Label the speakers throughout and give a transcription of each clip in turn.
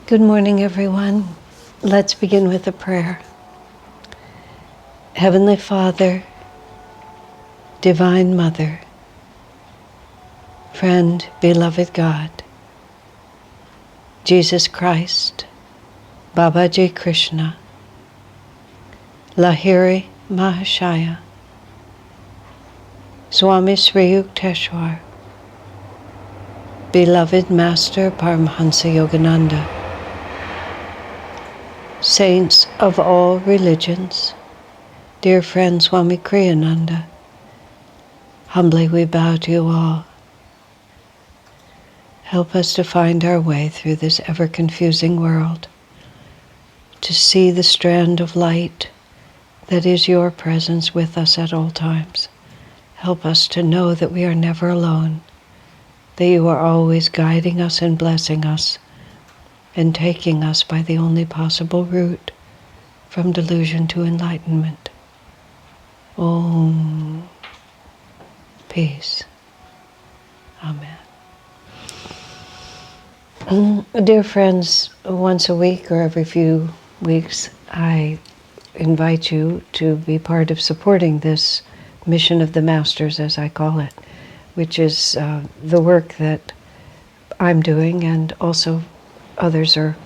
Speaker 1: Good morning, everyone. Let's begin with a prayer. Heavenly Father, Divine Mother, friend, beloved God, Jesus Christ, Babaji Krishna, Lahiri Mahashaya, Swami Sriyak Teshwar, beloved Master Paramahansa Yogananda, saints of all religions, dear friend Swami Kriyananda, humbly we bow to you all. Help us to find our way through this ever-confusing world, to see the strand of light that is your presence with us at all times. Help us to know that we are never alone, that you are always guiding us and blessing us, and taking us by the only possible route from delusion to enlightenment. Om. Peace. Amen. Dear friends, once a week or every few weeks, I invite you to be part of supporting this mission of the Masters, as I call it, which is the work that I'm doing, and also others are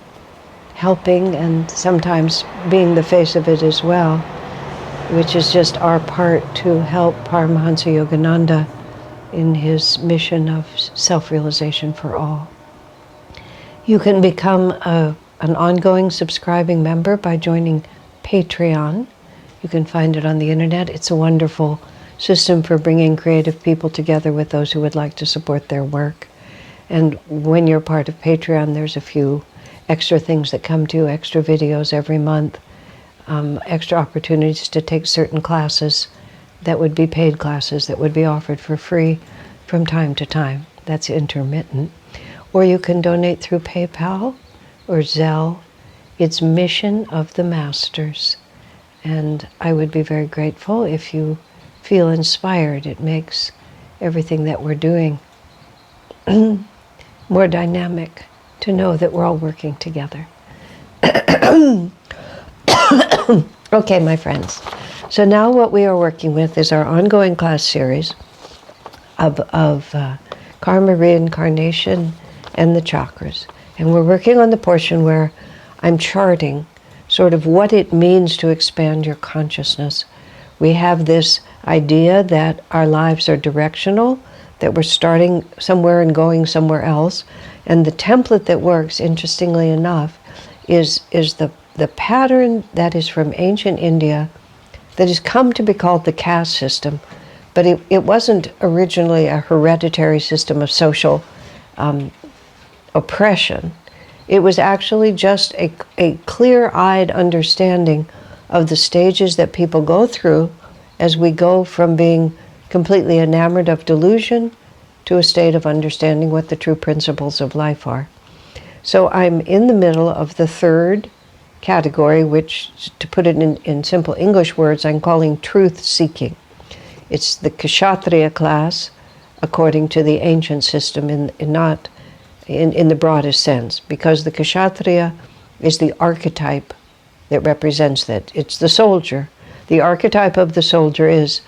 Speaker 1: helping and sometimes being the face of it as well, which is just our part to help Paramahansa Yogananda in his mission of self-realization for all. You can become an ongoing subscribing member by joining Patreon. You can find it on the internet. It's a wonderful system for bringing creative people together with those who would like to support their work. And when you're part of Patreon, there's a few extra things that come to you, extra videos every month, extra opportunities to take certain classes that would be paid classes that would be offered for free from time to time. That's intermittent. Or you can donate through PayPal or Zelle. It's Mission of the Masters. And I would be very grateful if you feel inspired. It makes everything that we're doing more dynamic to know that we're all working together. Okay, my friends. So now what we are working with is our ongoing class series of karma, reincarnation, and the chakras. And we're working on the portion where I'm charting sort of what it means to expand your consciousness. We have this idea that our lives are directional, that we're starting somewhere and going somewhere else. And the template that works, interestingly enough, is the pattern that is from ancient India that has come to be called the caste system. But it wasn't originally a hereditary system of social oppression. It was actually just a clear-eyed understanding of the stages that people go through as we go from being completely enamored of delusion to a state of understanding what the true principles of life are. So I'm in the middle of the third category, which, to put it in simple English words, I'm calling truth-seeking. It's the Kashatriya class, according to the ancient system, not in the broadest sense, because the Kashatriya is the archetype that represents that. It's the soldier. The archetype of the soldier is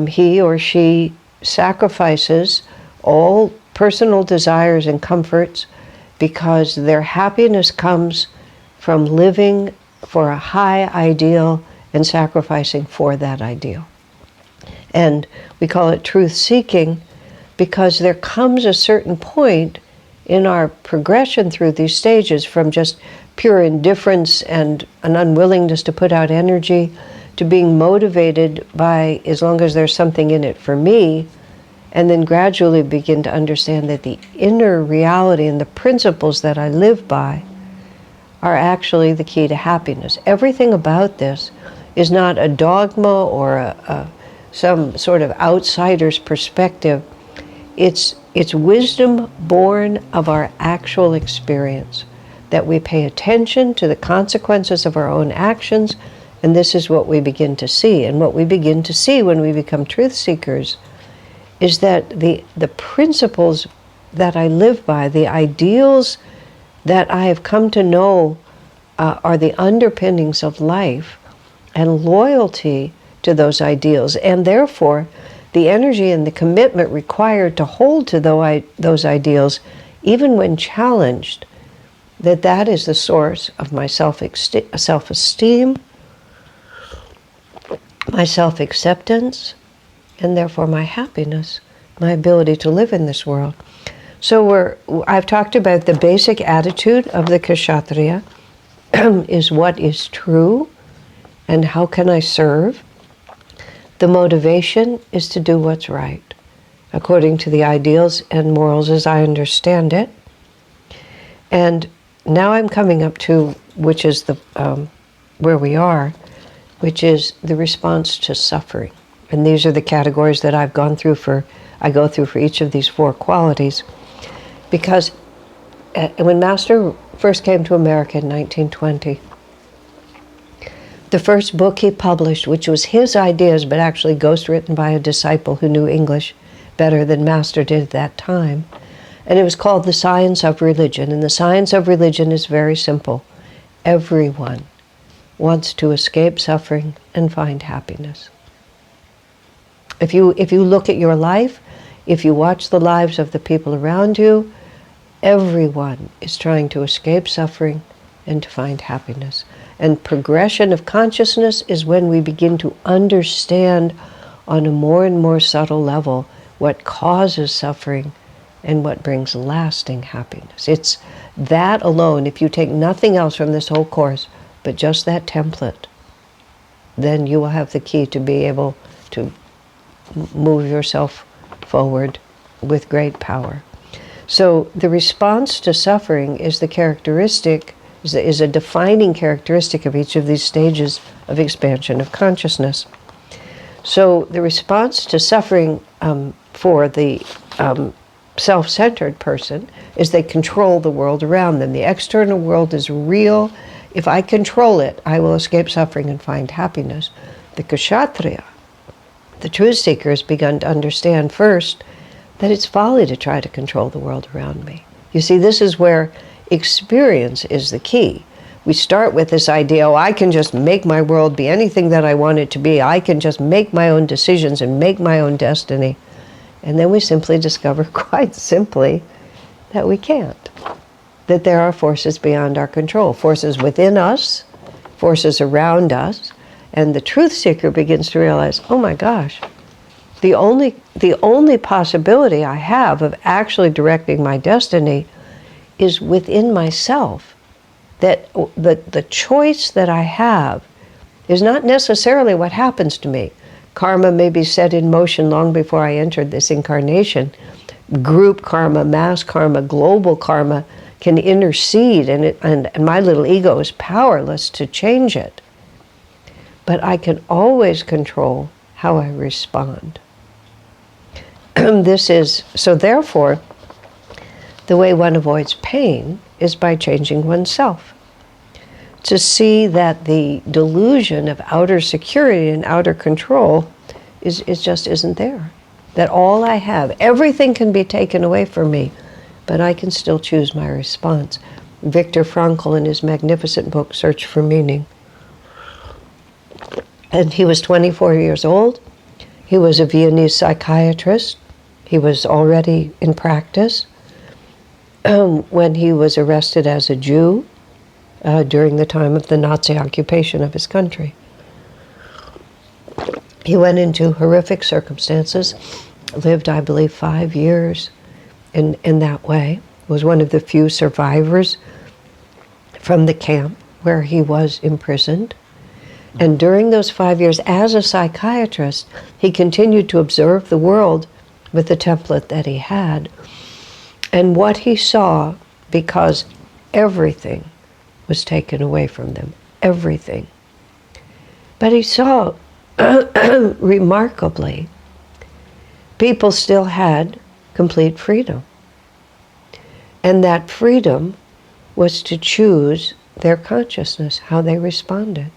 Speaker 1: he or she sacrifices all personal desires and comforts because their happiness comes from living for a high ideal and sacrificing for that ideal. And we call it truth-seeking because there comes a certain point in our progression through these stages from just pure indifference and an unwillingness to put out energy to being motivated by, as long as there's something in it for me, and then gradually begin to understand that the inner reality and the principles that I live by are actually the key to happiness. Everything about this is not a dogma or some sort of outsider's perspective. It's wisdom born of our actual experience, that we pay attention to the consequences of our own actions, and this is what we begin to see. And what we begin to see when we become truth seekers is that the principles that I live by, the ideals that I have come to know are the underpinnings of life, and loyalty to those ideals, and therefore the energy and the commitment required to hold to those ideals, even when challenged, that is the source of my self-esteem, my self-acceptance, and therefore my happiness, my ability to live in this world. So I've talked about the basic attitude of the Kashatriya is what is true and how can I serve. The motivation is to do what's right, according to the ideals and morals as I understand it. And now I'm coming up to, which is the where we are, which is the response to suffering. And these are the categories that I go through for each of these four qualities. Because when Master first came to America in 1920, the first book he published, which was his ideas, but actually ghostwritten by a disciple who knew English better than Master did at that time, and it was called The Science of Religion. And the science of religion is very simple. Everyone wants to escape suffering and find happiness. If you look at your life, if you watch the lives of the people around you, everyone is trying to escape suffering and to find happiness. And progression of consciousness is when we begin to understand on a more and more subtle level what causes suffering and what brings lasting happiness. It's that alone, if you take nothing else from this whole course, but just that template, then you will have the key to be able to move yourself forward with great power. So the response to suffering is the characteristic, is a defining characteristic of each of these stages of expansion of consciousness. So the response to suffering for the self-centered person is they control the world around them. The external world is real. If I control it, I will escape suffering and find happiness. The Kashatriya, the truth seeker, has begun to understand first that it's folly to try to control the world around me. You see, this is where experience is the key. We start with this idea, I can just make my world be anything that I want it to be. I can just make my own decisions and make my own destiny. And then we simply discover, quite simply, that we can't. That there are forces beyond our control, forces within us, forces around us, and the truth seeker begins to realize, oh my gosh, the only possibility I have of actually directing my destiny is within myself. That the choice that I have is not necessarily what happens to me. Karma may be set in motion long before I entered this incarnation. Group karma, mass karma, global karma can intercede, and my little ego is powerless to change it. But I can always control how I respond. So therefore, the way one avoids pain is by changing oneself. To see that the delusion of outer security and outer control is just isn't there. That all I have, everything can be taken away from me, but I can still choose my response. Viktor Frankl, in his magnificent book, Search for Meaning. And he was 24 years old. He was a Viennese psychiatrist. He was already in practice when he was arrested as a Jew during the time of the Nazi occupation of his country. He went into horrific circumstances, lived, I believe, 5 years in that way, was one of the few survivors from the camp where he was imprisoned. And during those 5 years, as a psychiatrist, he continued to observe the world with the template that he had. And what he saw, because everything was taken away from them, everything. But he saw, remarkably, people still had complete freedom. And that freedom was to choose their consciousness, how they responded.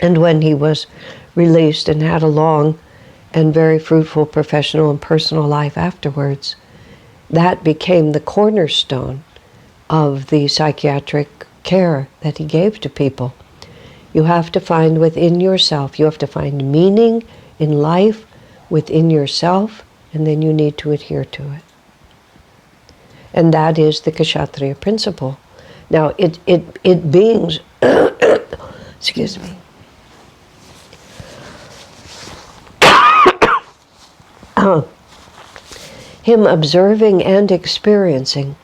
Speaker 1: And when he was released and had a long and very fruitful professional and personal life afterwards, that became the cornerstone of the psychiatric care that he gave to people. You have to find within yourself, you have to find meaning in life within yourself, and then you need to adhere to it. And that is the Kashatriya principle. Now, it beings, excuse me, him observing and experiencing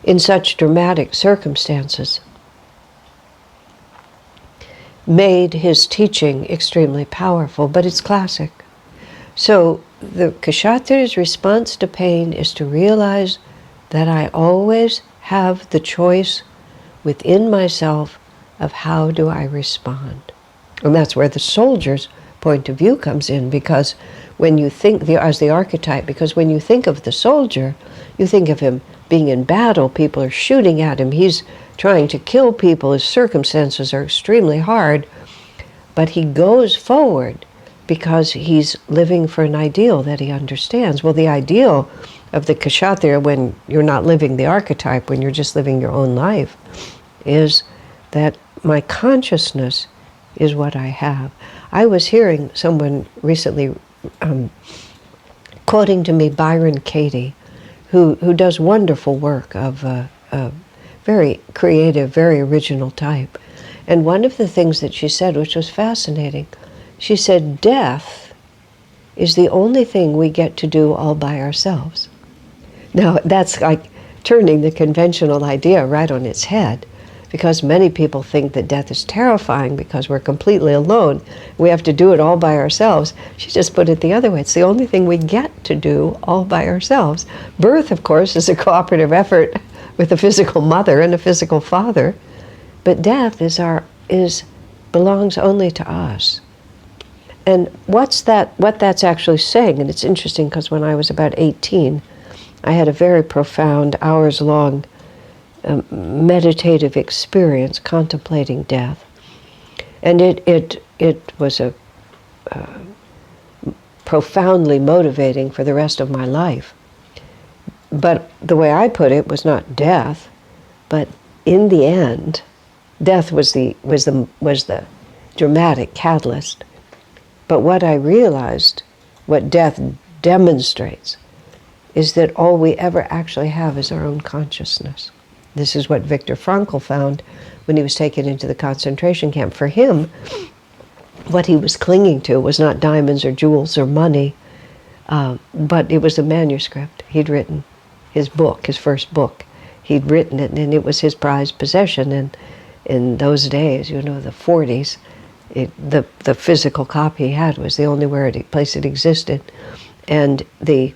Speaker 1: in such dramatic circumstances made his teaching extremely powerful, but it's classic. So the Kshatriya's response to pain is to realize that I always have the choice within myself of how do I respond. And that's where the soldier's point of view comes in, because when you think, as the archetype, because when you think of the soldier, you think of him being in battle, people are shooting at him, he's trying to kill people, his circumstances are extremely hard, but he goes forward because he's living for an ideal that he understands. Well, the ideal of the Kshatriya, when you're not living the archetype, when you're just living your own life, is that my consciousness is what I have. I was hearing someone recently quoting to me Byron Katie, who does wonderful work of a very creative, very original type. And one of the things that she said, which was fascinating, she said, death is the only thing we get to do all by ourselves. Now, that's like turning the conventional idea right on its head, because many people think that death is terrifying because we're completely alone. We have to do it all by ourselves. She just put it the other way. It's the only thing we get to do all by ourselves. Birth, of course, is a cooperative effort with a physical mother and a physical father, but death belongs only to us. And what that's actually saying, and it's interesting because when I was about 18, I had a very profound, hours-long meditative experience contemplating death. And it was a profoundly motivating for the rest of my life. But the way I put it was not death, but in the end, death was the dramatic catalyst. But what I realized, what death demonstrates, is that all we ever actually have is our own consciousness. This is what Viktor Frankl found when he was taken into the concentration camp. For him, what he was clinging to was not diamonds or jewels or money, but it was a manuscript he'd written, his book, his first book. He'd written it, and it was his prized possession. And in those days, the 40s, the physical copy he had was the only place it existed. And the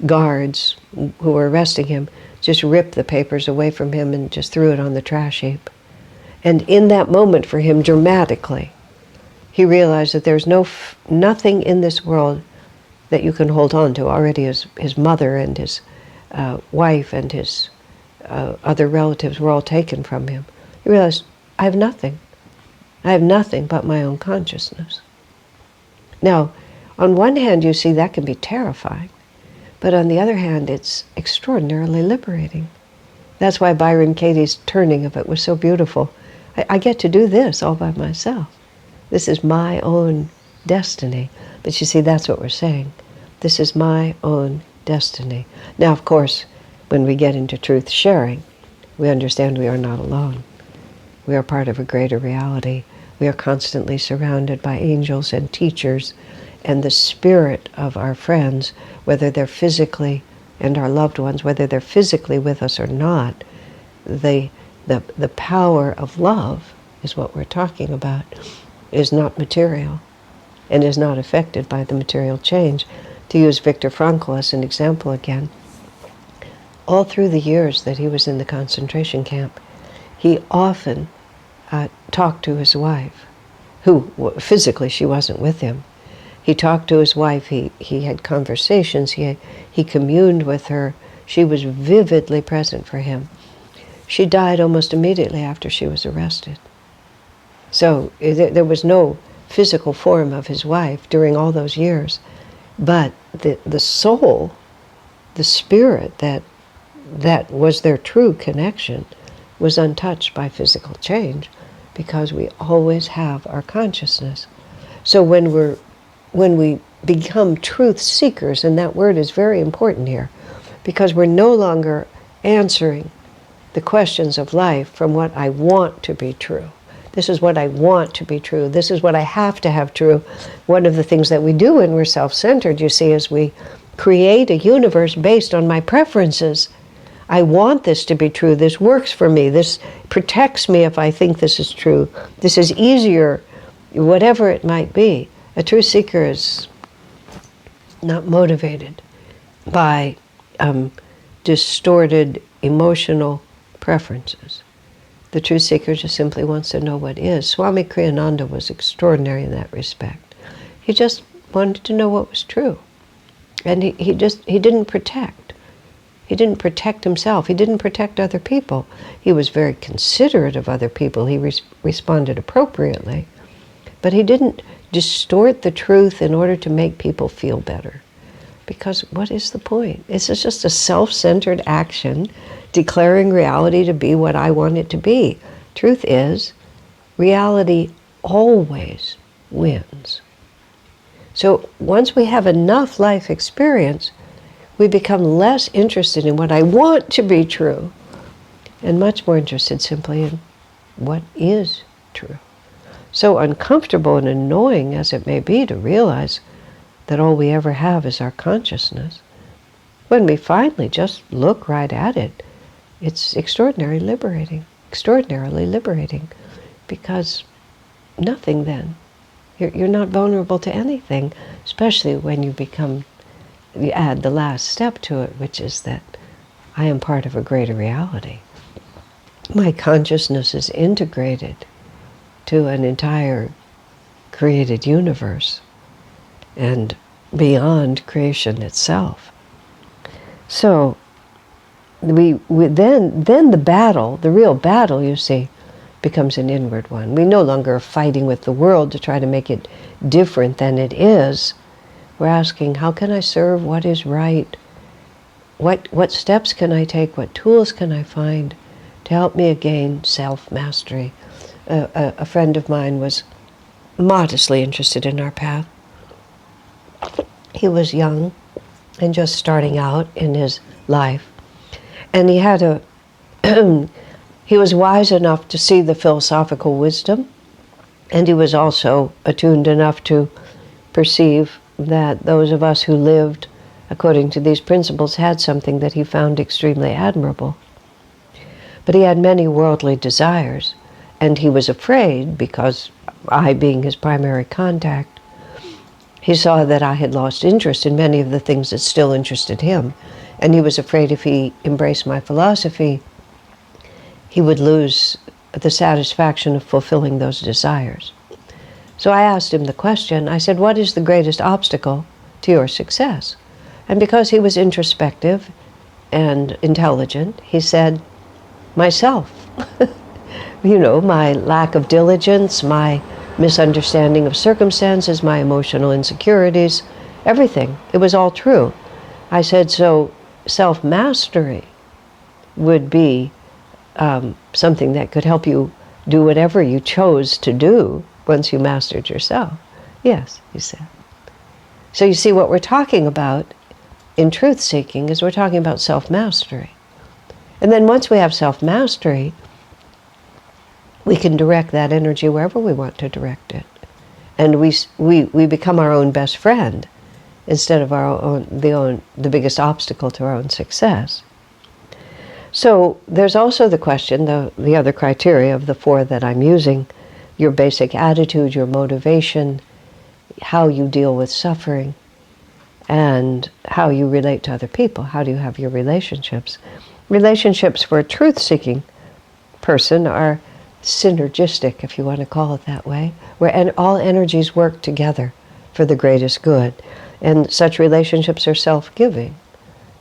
Speaker 1: guards who were arresting him just ripped the papers away from him and just threw it on the trash heap. And in that moment for him, dramatically, he realized that there's nothing in this world that you can hold on to. Already his mother and his wife and his other relatives were all taken from him. He realized, I have nothing. I have nothing but my own consciousness. Now, on one hand, you see that can be terrifying. But on the other hand, it's extraordinarily liberating. That's why Byron Katie's turning of it was so beautiful. I get to do this all by myself. This is my own destiny. But you see, that's what we're saying. This is my own destiny. Now, of course, when we get into truth sharing, we understand we are not alone. We are part of a greater reality. We are constantly surrounded by angels and teachers and the spirit of our friends, whether they're physically, and our loved ones, whether they're physically with us or not. The power of love is what we're talking about, is not material and is not affected by the material change. To use Viktor Frankl as an example again, all through the years that he was in the concentration camp, he often talked to his wife, who physically she wasn't with him. He talked to his wife, he had conversations, he communed with her. She was vividly present for him. She died almost immediately after she was arrested. So there was no physical form of his wife during all those years, but the soul, the spirit that that was their true connection was untouched by physical change, because we always have our consciousness. So when we become truth seekers, and that word is very important here, because we're no longer answering the questions of life from what I want to be true. This is what I want to be true. This is what I have to have true. One of the things that we do when we're self-centered, you see, is we create a universe based on my preferences. I want this to be true. This works for me. This protects me if I think this is true. This is easier, whatever it might be. A true seeker is not motivated by distorted emotional preferences. The true seeker just simply wants to know what is. Swami Kriyananda was extraordinary in that respect. He just wanted to know what was true. And he didn't protect. He didn't protect himself. He didn't protect other people. He was very considerate of other people. He responded appropriately. But he didn't distort the truth in order to make people feel better. Because what is the point? It's just a self-centered action declaring reality to be what I want it to be. Truth is, reality always wins. So once we have enough life experience, we become less interested in what I want to be true and much more interested simply in what is true. So uncomfortable and annoying as it may be to realize that all we ever have is our consciousness, when we finally just look right at it, it's extraordinarily liberating, because nothing then. You're not vulnerable to anything, especially when you add the last step to it, which is that I am part of a greater reality. My consciousness is integrated to an entire created universe and beyond creation itself. So we then the battle, the real battle, you see, becomes an inward one. We no longer are fighting with the world to try to make it different than it is. We're asking, how can I serve what is right? What steps can I take? What tools can I find to help me gain self-mastery? A friend of mine was modestly interested in our path. He was young and just starting out in his life. And he had he was wise enough to see the philosophical wisdom, and he was also attuned enough to perceive that those of us who lived according to these principles had something that he found extremely admirable. But he had many worldly desires, and he was afraid, because I being his primary contact, he saw that I had lost interest in many of the things that still interested him, and he was afraid if he embraced my philosophy, he would lose the satisfaction of fulfilling those desires. So I asked him the question, I said, what is the greatest obstacle to your success? And because he was introspective and intelligent, he said, myself. You know, my lack of diligence, my misunderstanding of circumstances, my emotional insecurities, everything. It was all true. I said, so self-mastery would be something that could help you do whatever you chose to do once you mastered yourself. Yes, he said. So you see, what we're talking about in truth-seeking is we're talking about self-mastery. And then once we have self-mastery, we can direct that energy wherever we want to direct it. And we become our own best friend instead of the biggest obstacle to our own success. So there's also the question, the other criteria of the four that I'm using, your basic attitude, your motivation, how you deal with suffering, and how you relate to other people. How do you have your relationships? Relationships for a truth-seeking person are synergistic, if you want to call it that way, where all energies work together for the greatest good. And such relationships are self-giving.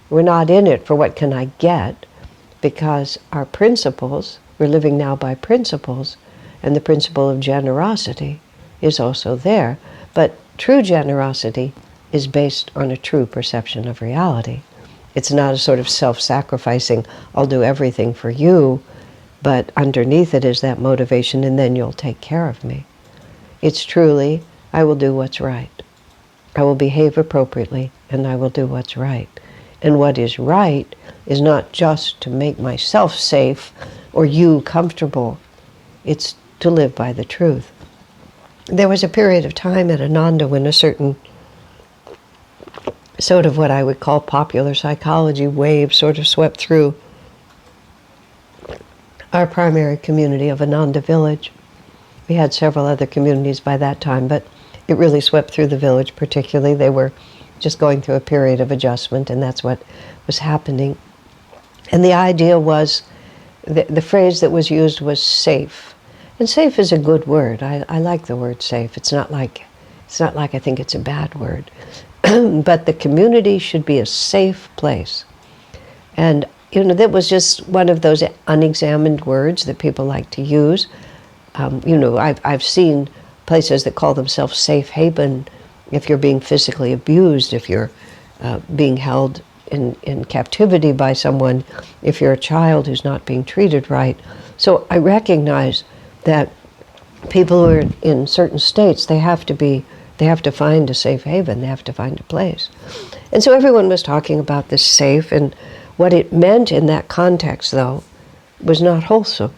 Speaker 1: We're not in it for what can I get, because our principles, we're living now by principles, and the principle of generosity is also there. But true generosity is based on a true perception of reality. It's not a sort of self-sacrificing, I'll do everything for you, but underneath it is that motivation, and then you'll take care of me. It's truly, I will do what's right. I will behave appropriately, and I will do what's right. And what is right is not just to make myself safe or you comfortable. It's to live by the truth. There was a period of time at Ananda when a certain sort of what I would call popular psychology wave sort of swept through our primary community of Ananda Village. We had several other communities by that time, but it really swept through the village particularly. They were just going through a period of adjustment, and that's what was happening. And the idea was, the phrase that was used was safe. And safe is a good word. I like the word safe. It's not like I think it's a bad word. But the community should be a safe place. And that was just one of those unexamined words that people like to use. I've seen places that call themselves safe haven if you're being physically abused, if you're being held in captivity by someone, if you're a child who's not being treated right. So I recognize that people who are in certain states, they have to find a safe haven, they have to find a place. And so everyone was talking about this safe, and what it meant in that context, though, was not wholesome.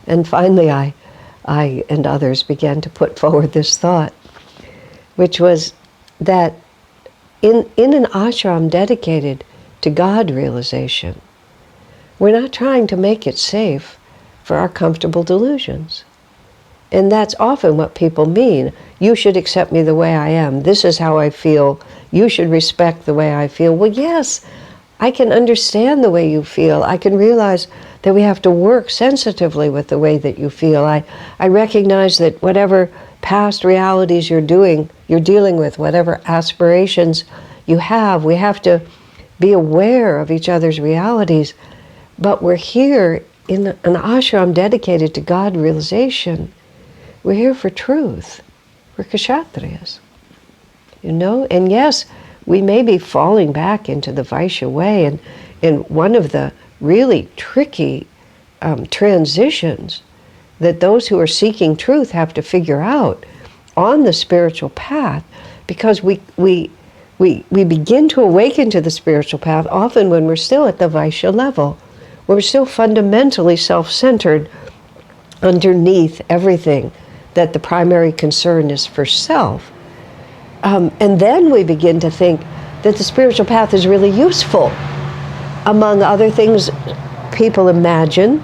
Speaker 1: And finally I and others began to put forward this thought, which was that in an ashram dedicated to God realization, we're not trying to make it safe for our comfortable delusions. And that's often what people mean. You should accept me the way I am. This is how I feel. You should respect the way I feel. Well, yes, I can understand the way you feel. I can realize that we have to work sensitively with the way that you feel. I recognize that whatever past realities you're dealing with, whatever aspirations you have, we have to be aware of each other's realities. But we're here in an ashram dedicated to God realization. We're here for truth. We're Kashatriyas. And yes, we may be falling back into the Vaishya way, and one of the really tricky transitions that those who are seeking truth have to figure out on the spiritual path, because we begin to awaken to the spiritual path often when we're still at the Vaishya level, where we're still fundamentally self-centered underneath everything, that the primary concern is for self. And then we begin to think that the spiritual path is really useful. Among other things, people imagine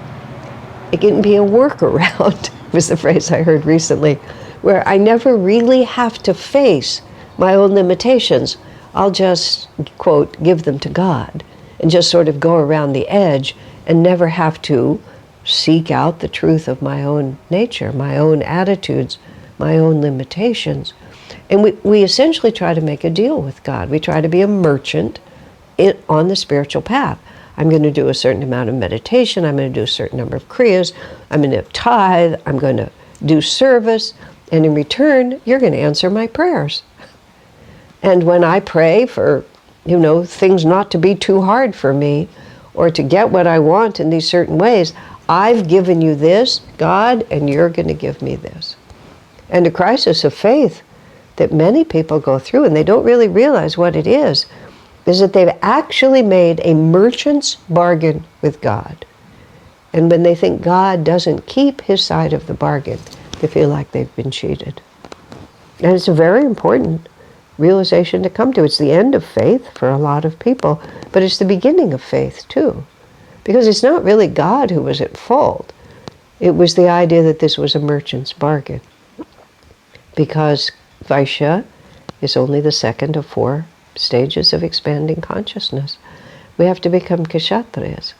Speaker 1: it can be a workaround, was the phrase I heard recently, where I never really have to face my own limitations. I'll just, quote, give them to God, and just sort of go around the edge and never have to seek out the truth of my own nature, my own attitudes, my own limitations. And we essentially try to make a deal with God. We try to be a merchant on the spiritual path. I'm going to do a certain amount of meditation. I'm going to do a certain number of kriyas. I'm going to tithe. I'm going to do service. And in return, you're going to answer my prayers. And when I pray for, things not to be too hard for me, or to get what I want in these certain ways, I've given you this, God, and you're going to give me this. And a crisis of faith that many people go through, and they don't really realize what it is that they've actually made a merchant's bargain with God. And when they think God doesn't keep his side of the bargain, they feel like they've been cheated. And it's a very important realization to come to. It's the end of faith for a lot of people, but it's the beginning of faith too. Because it's not really God who was at fault. It was the idea that this was a merchant's bargain. Because Vaishya is only the second of 4 stages of expanding consciousness. We have to become Kshatriyas.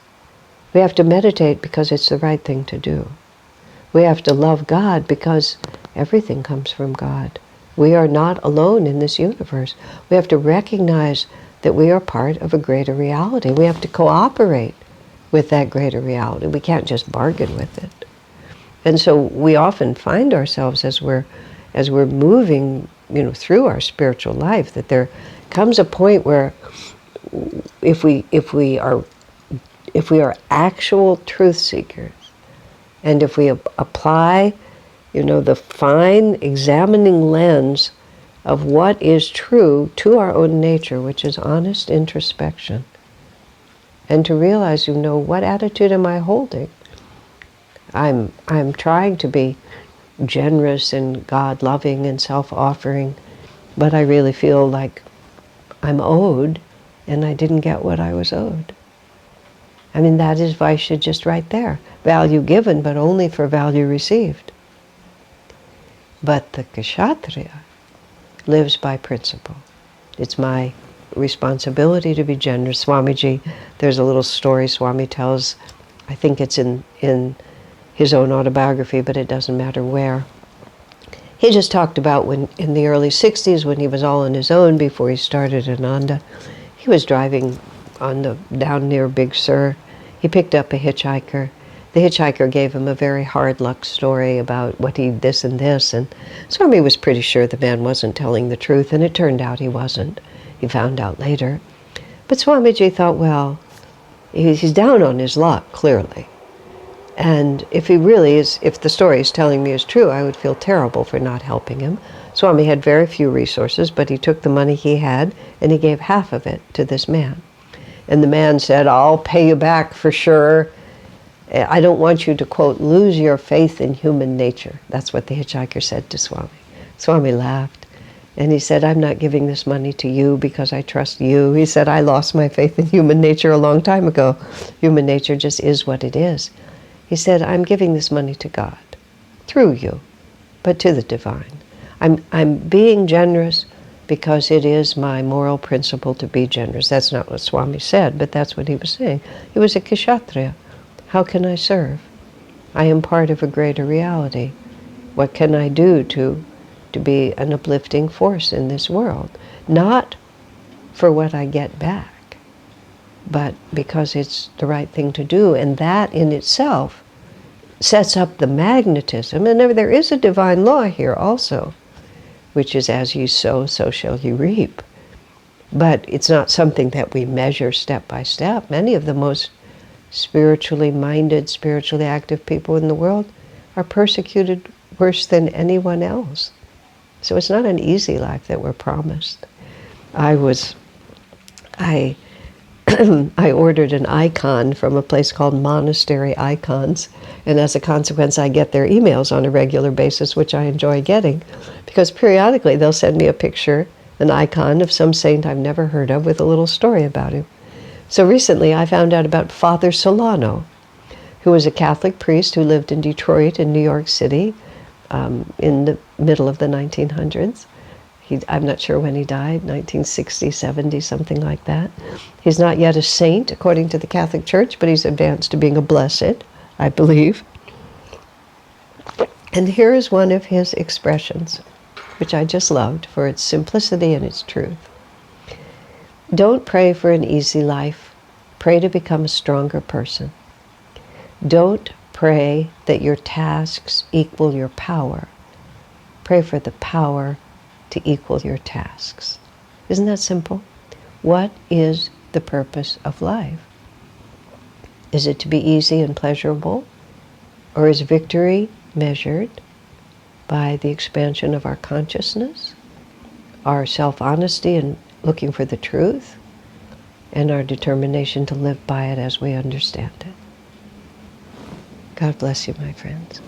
Speaker 1: We have to meditate because it's the right thing to do. We have to love God because everything comes from God. We are not alone in this universe. We have to recognize that we are part of a greater reality. We have to cooperate with that greater reality. We can't just bargain with it. And so we often find ourselves as we're moving, through our spiritual life, that there comes a point where if we are actual truth seekers, and if we apply, the fine examining lens of what is true to our own nature, which is honest introspection, and to realize, what attitude am I holding? I'm trying to be generous and God-loving and self-offering, but I really feel like I'm owed, and I didn't get what I was owed. I mean, that is Vaishya just right there. Value given, but only for value received. But the Kashatriya lives by principle. It's my responsibility to be generous. Swamiji, there's a little story Swami tells, I think it's in his own autobiography, but it doesn't matter where. He just talked about when, in the early 60s, when he was all on his own before he started Ananda, he was driving down near Big Sur. He picked up a hitchhiker. The hitchhiker gave him a very hard luck story about what he this and this, and Swami was pretty sure the man wasn't telling the truth, and it turned out he wasn't. He found out later. But Swamiji thought, well, he's down on his luck, clearly. And if the story he's telling me is true, I would feel terrible for not helping him. Swami had very few resources, but he took the money he had and he gave half of it to this man. And the man said, I'll pay you back for sure. I don't want you to, quote, lose your faith in human nature. That's what the hitchhiker said to Swami. Swami laughed. And he said, I'm not giving this money to you because I trust you. He said, I lost my faith in human nature a long time ago. Human nature just is what it is. He said, I'm giving this money to God, through you, but to the divine. I'm being generous because it is my moral principle to be generous. That's not what Swami said, but that's what he was saying. He was a Kshatriya. How can I serve? I am part of a greater reality. What can I do to be an uplifting force in this world? Not for what I get back, but because it's the right thing to do. And that in itself sets up the magnetism. And there is a divine law here also, which is as you sow, so shall you reap. But it's not something that we measure step by step. Many of the most spiritually minded, spiritually active people in the world are persecuted worse than anyone else. So it's not an easy life that we're promised. I ordered an icon from a place called Monastery Icons, and as a consequence I get their emails on a regular basis, which I enjoy getting, because periodically they'll send me a picture, an icon of some saint I've never heard of with a little story about him. So recently I found out about Father Solano, who was a Catholic priest who lived in Detroit and New York City in the middle of the 1900s. I'm not sure when he died, 1960, 70, something like that. He's not yet a saint, according to the Catholic Church, but he's advanced to being a blessed, I believe. And here is one of his expressions, which I just loved for its simplicity and its truth. Don't pray for an easy life. Pray to become a stronger person. Don't pray that your tasks equal your power. Pray for the power to equal your tasks. Isn't that simple? What is the purpose of life? Is it to be easy and pleasurable? Or is victory measured by the expansion of our consciousness, our self-honesty and looking for the truth, and our determination to live by it as we understand it? God bless you, my friends.